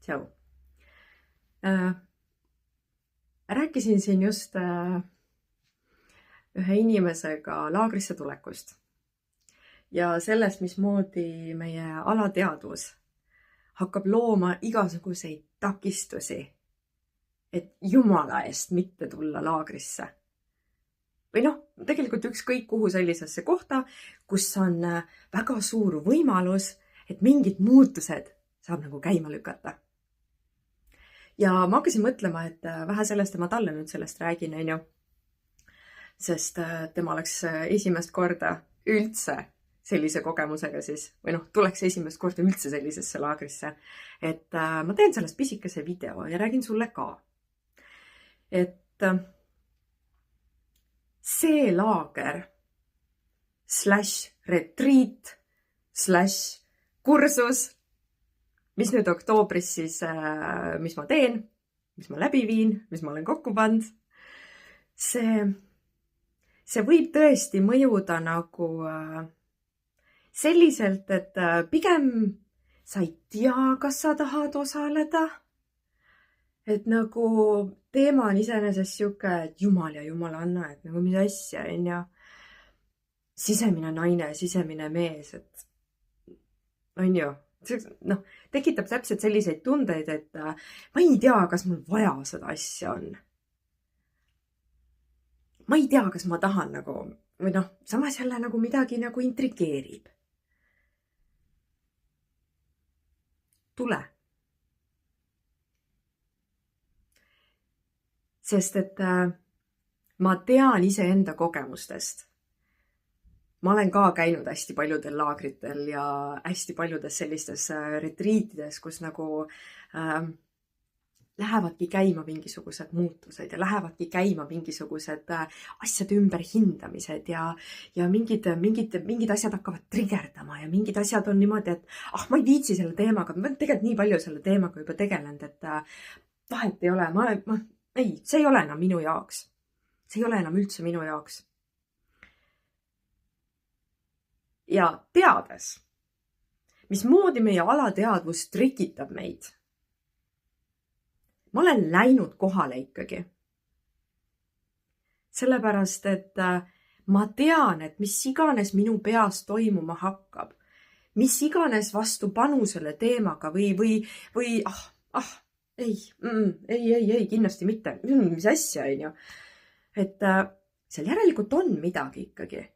tšau. Rääkisin siin just ühe inimesega laagrisse tulekust ja sellest, mismoodi meie alateadvus hakkab looma igasuguseid takistusi, et jumala eest mitte tulla laagrisse. Või tegelikult ükskõik kuhu sellisesse kohta, kus on väga suur võimalus, et mingid muutused saab nagu käima lükata. Ja ma hakkasin mõtlema, et vähe sellest, ma talle nüüd sellest räägin, sest tema oleks esimest korda üldse sellise kogemusega siis, või tuleks esimest korda üldse sellisesse laagrisse. Et ma teen sellest pisikese video ja räägin sulle ka. Et see laager /retreat /kursus, mis nüüd oktoobris siis, mis ma teen, mis ma läbi viin, mis ma olen kokku pannud, see võib tõesti mõjuda nagu selliselt, et pigem sa ei tea, kas sa tahad osaleda. Et nagu teema on iseenesest siuke, et jumal ja jumalanna, et nagu mis asja on ja sisemine naine, sisemine mees, et on ju. Tekitab täpselt selliseid tundeid, et ma ei tea, kas mul vaja seda asja on. Ma ei tea, kas ma tahan nagu, või samas jälle nagu midagi nagu intrigeerib. Tule. Sest et ma tean iseenda kogemustest. Ma olen ka käinud hästi paljudel laagritel ja hästi paljudes sellistes retriitides, kus nagu lähevadki käima mingisugused muutused ja lähevadki käima mingisugused asjade ümberhindamised ja mingid asjad hakkavad trigerdama ja mingid asjad on niimoodi, et ma ei viitsi selle teemaga, ma olen tegelikult nii palju selle teemaga juba tegelenud, et vahet ei ole, see ei ole enam minu jaoks. See ei ole enam üldse minu jaoks. Ja teades, mismoodi meie alateadvus trikitab meid, ma olen läinud kohale ikkagi. Sellepärast, et ma tean, et mis iganes minu peas toimuma hakkab, mis iganes vastupanu selle teemaga või ei, kindlasti mitte, mis asja on ju. Et seal järelikult on midagi ikkagi.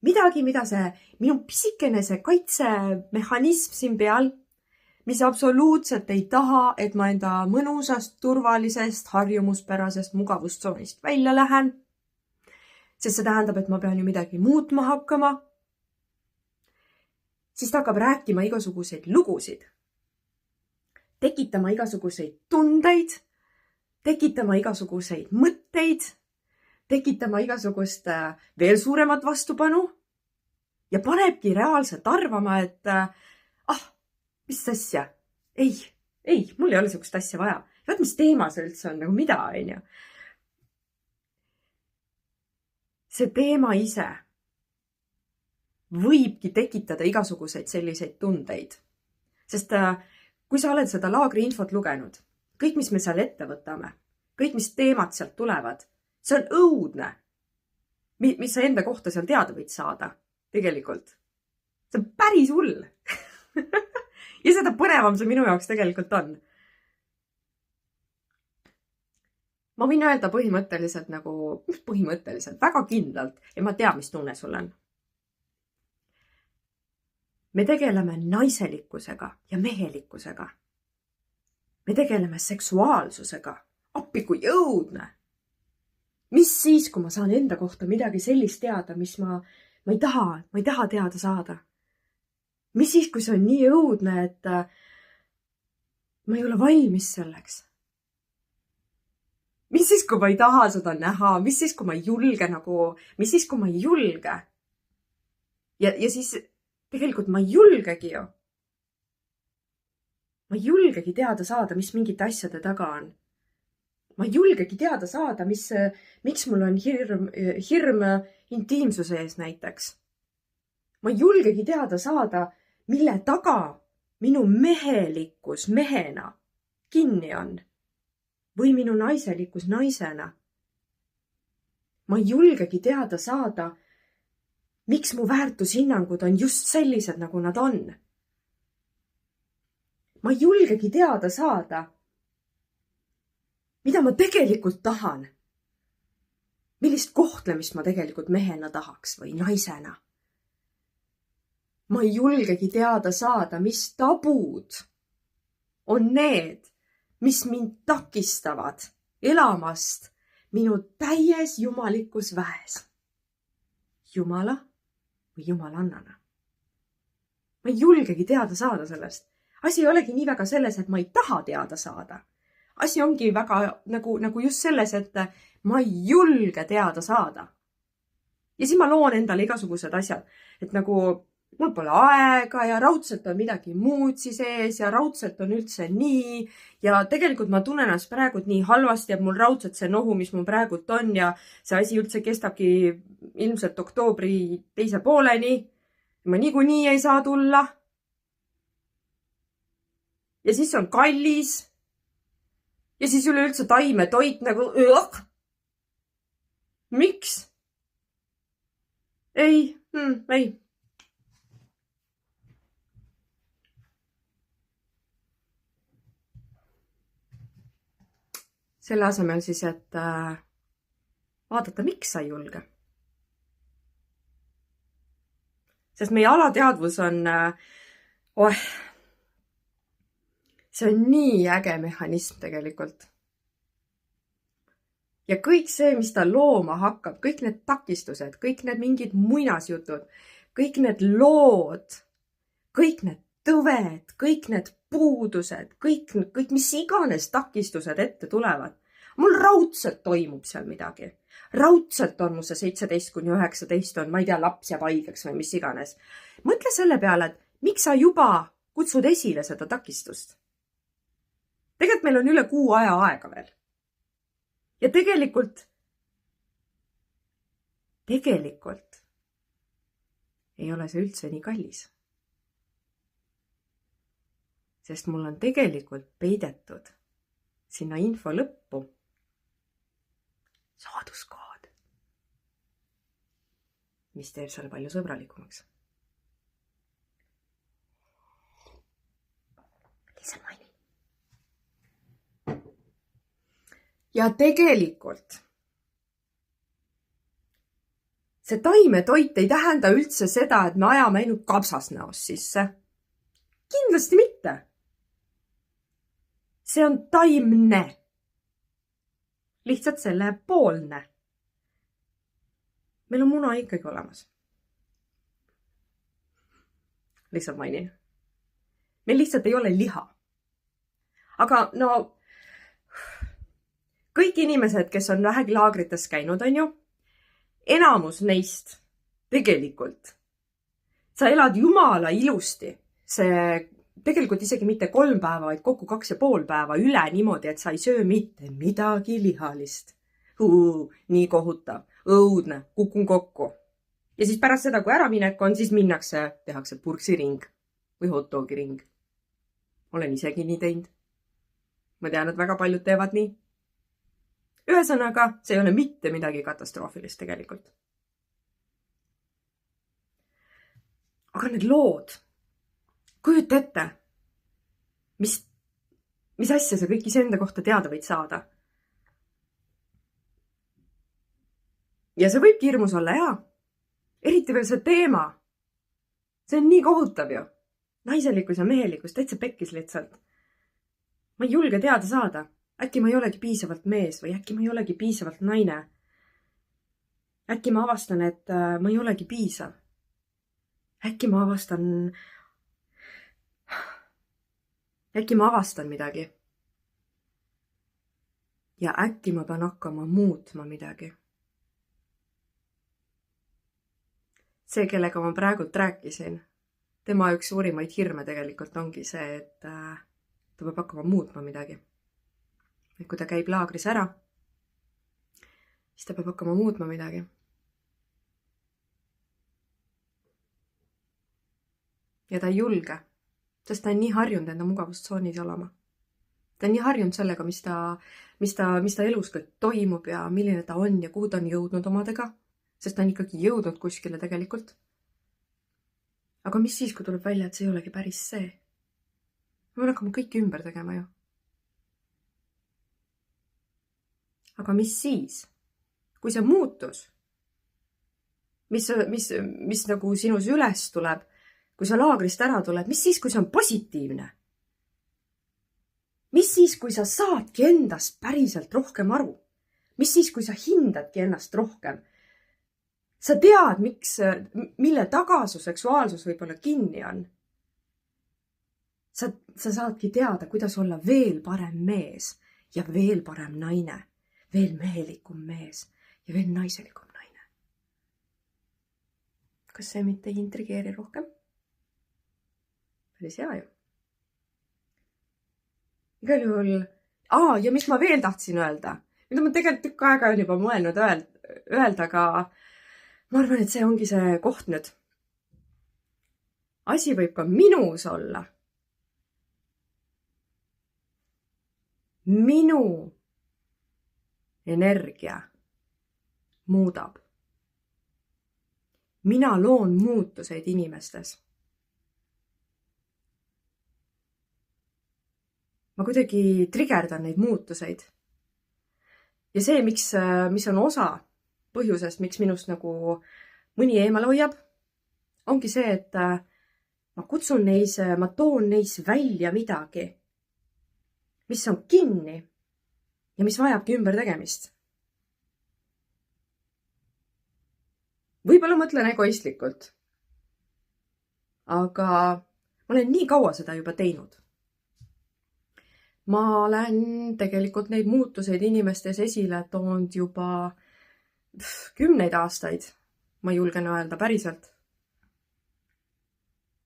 Midagi, mida see minu pisikene see kaitsemehhanism siin peal, mis absoluutselt ei taha, et ma enda mõnusast, turvalisest, harjumuspärasest mugavustsoonist välja lähen. Sest see tähendab, et ma pean ju midagi muutma hakkama. Siis ta hakkab rääkima igasuguseid lugusid. Tekitama igasuguseid tundeid, tekitama igasuguseid mõtteid, tekitama igasugust veel suuremat vastupanu ja panebki reaalselt arvama, et mis asja? Ei, mul ei ole sellist asja vaja. Vaat, mis teema see üldse on, nagu mida on ju? See teema ise võibki tekitada igasuguseid selliseid tundeid. Sest kui sa oled seda laagri infot lugenud, kõik, mis me seal ette võtame, kõik, mis teemad sealt tulevad, see on õudne, mis sa enda kohta seal teada võid saada, tegelikult. See on päris hull. Ja seda põnevam see minu jaoks tegelikult on. Ma võin öelda põhimõtteliselt väga kindlalt ja ma tean, mis tunne sul on. Me tegeleme naiselikkusega ja mehelikkusega. Me tegeleme seksuaalsusega. Appi kui õudne. Mis siis, kui ma saan enda kohta midagi sellist teada, mis ma ei taha teada saada? Mis siis, kui see on nii õudne, et ma ei ole valmis selleks? Mis siis, kui ma ei taha seda näha? Mis siis, kui ma ei julge mis siis, kui ma ei julge? Ja siis tegelikult ma ei julgegi ju. Ma ei julgegi teada saada, mis mingite asjade taga on. Ma ei julgegi teada saada, miks mul on hirm intiimsuse ees näiteks. Ma ei julgegi teada saada, mille taga minu mehelikkus mehena kinni on või minu naiselikkus naisena. Ma ei julgegi teada saada, miks mu väärtushinnangud on just sellised, nagu nad on. Ma ei julgegi teada saada, mida ma tegelikult tahan. Millist kohtlemist ma tegelikult mehena tahaks või naisena. Ma ei julgegi teada saada, mis tabud on need, mis mind takistavad elamast minu täies jumalikus väes. Jumala või jumalannana. Ma ei julgegi teada saada sellest. Asi ei olegi nii väga selles, et ma ei taha teada saada. Asi ongi väga nagu just selles, et ma ei julge teada saada. Ja siis ma loon endale igasugused asjad, et nagu mul pole aega ja raudselt on midagi muud siis ees ja raudselt on üldse nii. Ja tegelikult ma tunnen ennast praegu nii halvasti, et mul raudselt see nohu, mis mul praegult on ja see asi üldse kestabki ilmselt oktoobri teise pooleni. Ma niikuinii ei saa tulla. Ja siis on kallis. Ja siis üleüldse taimetoit nagu Miks? Ei. Selle asemel siis, et vaadata, miks sa ei julge. Sest meie alateadvus on see on nii äge mehhanism tegelikult. Ja kõik see, mis ta looma hakkab, kõik need takistused, kõik need mingid muinasjutud, kõik need lood, kõik need tõved, kõik need puudused, kõik mis iganes takistused ette tulevad. Mul raudselt toimub seal midagi. Raudselt on mu see 17–19 on, ma ei tea, laps jääb haigeks või mis iganes. Mõtle selle peale, et miks sa juba kutsud esile seda takistust. Tegelikult meil on üle 6 aega veel. Ja tegelikult ei ole see üldse nii kallis. Sest mul on tegelikult peidetud sinna info lõppu saaduskood, mis teeb selle palju sõbralikumaks. Lihtsalt mainin. Ja tegelikult see taimetoit ei tähenda üldse seda, et me ajame ainult kapsasnäost sisse. Kindlasti mitte. See on taimne. Lihtsalt selle poolne. Meil on muna ikkagi olemas. Lihtsalt mainin. Meil lihtsalt ei ole liha. Aga kõik inimesed, kes on vähegi laagrites käinud, on ju, enamus neist tegelikult. Sa elad jumala ilusti. See tegelikult isegi mitte 3 päeva, vaid kokku 2,5 päeva üle niimoodi, et sa ei söö mitte midagi lihalist. Nii kohutav, õudne, kukun kokku. Ja siis pärast seda, kui äraminek on, siis tehakse purksiring või hotdogi ring. Olen isegi nii teinud. Ma tean, et väga paljud teevad nii. Ühesõnaga, see ei ole mitte midagi katastroofilist tegelikult. Aga need lood, kujuta ette, mis asja sa kõik iseenda kohta teada võid saada. Ja see võibki hirmus olla, jaa. Eriti veel see teema. See on nii kohutav ju. Naiselikkus ja mehelikkus täitsa pekkis lihtsalt. Ma ei julge teada saada. Äkki ma ei olegi piisavalt mees või äkki ma ei olegi piisavalt naine. Äkki ma avastan, et ma ei olegi piisav. Äkki ma avastan midagi. Ja äkki ma pean hakkama muutma midagi. See, kellega ma praegult rääkisin, tema üks suurimaid hirme tegelikult ongi see, et ta peab hakkama muutma midagi. Et kui ta käib laagris ära, siis ta peab hakkama muutma midagi. Ja ta ei julge. Sest ta on nii harjunud enda mugavustsoonis olema. Ta on nii harjunud sellega, mis ta elus kõik toimub ja milline ta on ja kuhu ta on jõudnud omadega. Sest ta on ikkagi jõudnud kuskile tegelikult. Aga mis siis, kui tuleb välja, et see ei olegi päris see? Ma pean hakkama kõike ümber tegema ju. Aga mis siis, kui see muutus, mis nagu sinus üles tuleb, kui sa laagrist ära tuleb, mis siis, kui see on positiivne? Mis siis, kui sa saadki endast päriselt rohkem aru? Mis siis, kui sa hindadki ennast rohkem? Sa tead, mille taga su seksuaalsus võib-olla kinni on. Sa saadki teada, kuidas olla veel parem mees ja veel parem naine, veel mehelikum mees ja veel naiselikum naine. Kas see mitte ei intrigeeri rohkem? Päris hea ju. Igal juhul, ja mis ma veel tahtsin öelda, mida ma tegelikult tükk aega on juba mõelnud öelda, aga ma arvan, et see ongi see koht nüüd. Asi võib ka minus olla. Minu energia muudab. Mina loon muutuseid inimestes. Ma kuidagi trigerdan neid muutuseid. Ja see, mis on osa põhjusest, miks minust nagu mõni eemal hoiab, ongi see, et ma kutsun neis, ma toon neis välja midagi, mis on kinni ja mis vajabki ümber tegemist. Võib-olla mõtlen egoistlikult, aga ma olen nii kaua seda juba teinud. Ma olen tegelikult neid muutuseid inimestes esile toonud juba 10 aastaid, ma julgen öelda päriselt.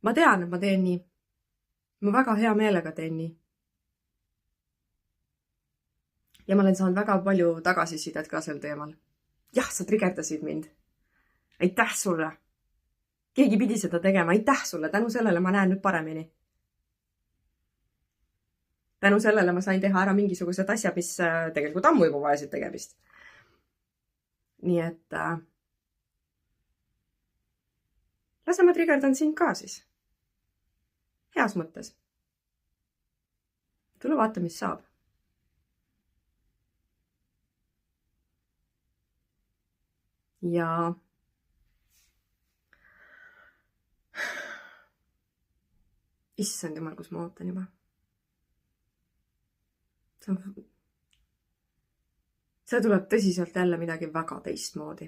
Ma tean, et ma teen nii. Ma väga hea meelega teen nii. Ja ma olen saanud väga palju tagasisidet ka sel teemal. Jah, sa trigerdasid mind. Aitäh sulle. Keegi pidi seda tegema. Aitäh sulle. Tänu sellele ma näen nüüd paremini. Tänu sellele ma sain teha ära mingisugused asjad, mis tegelikult ammu juba vajasid tegemist. Nii et lase ma trigerdan sind ka siis. Heas mõttes. Tule vaata, mis saab. Ja issand jumal, kus ma ootan juba. See tuleb tõsiselt jälle midagi väga teistmoodi.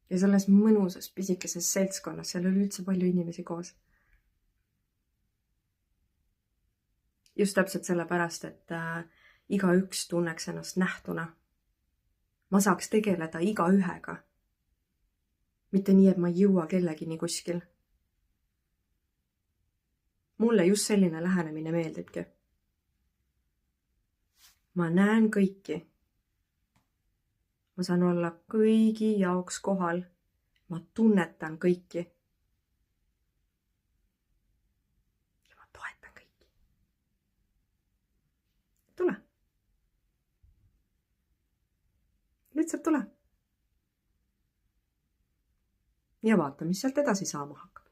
Ja selles mõnusas pisikeses seltskonnas, seal oli üldse palju inimesi koos. Just täpselt sellepärast, et igaüks tunneks ennast nähtuna. Ma saaks tegeleda igaühega. Mitte nii, et ma ei jõua kellegini kuskil. Mulle just selline lähenemine meeldibki. Ma näen kõiki. Ma saan olla kõigi jaoks kohal. Ma tunnetan kõiki. Ja ma toetan kõiki. Tule. Lihtsalt tule. Ja vaata, mis sealt edasi saama hakkab.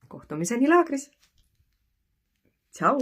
Kohtumiseni laagris. Tšau!